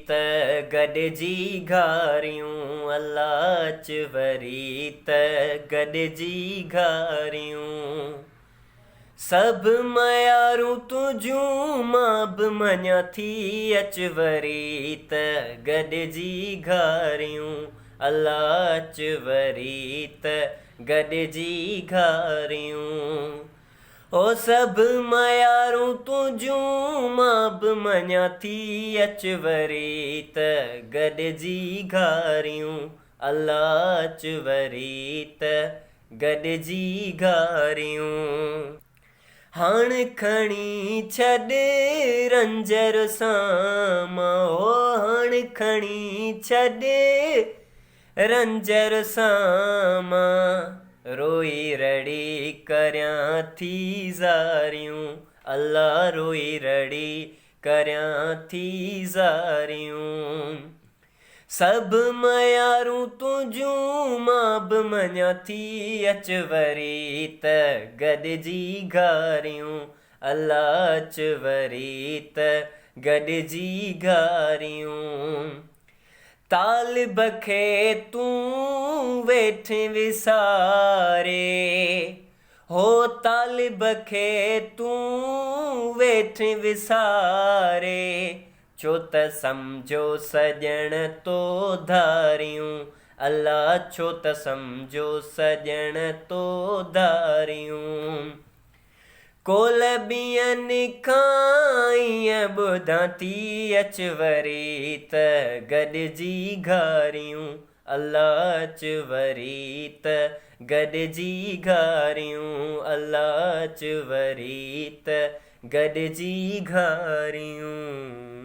त गॾिजी घारियूं अलाह च वरी त गॾिजी घारियूं सभु मयारूं तुंहिंजूं मां बि मञा थी अच वरी त गॾिजी घारियूं अलाह च वरी त गॾिजी घारियूं ओ सभु मयारूं तुंहिंजूं मां बि मञा थी अच वरी त गॾिजी घारियूं अलाह च वरी त गॾिजी घारियूं हाण खणी छॾ रंजर सां मां हाण खणी छॾ रंजर सां मां रोई रड़ी करियां थी ज़ारियूं अल्लाह रोई रड़ी करियां थी ज़ारियूं सभु मयारूं तुंहिंजूं मां बि मञा थी अच वरी त गॾिजी घारियूं अल्लाह च वरी त गॾिजी घारियूं तालिब खे तूं वेठ विसारे हो तालिब खे तूं वेठ विसारे छो त सम्झो सॼण तो धारियूं अल्लाह छो त सम्झो सॼण तो धारियूं कोल ॿियनि खां ईअं ॿुधां थी अच वरी त गॾिजी घारियूं अल्लाह च वरी त गॾिजी घारियूं अल्लाह च वरी त गॾिजी घारियूं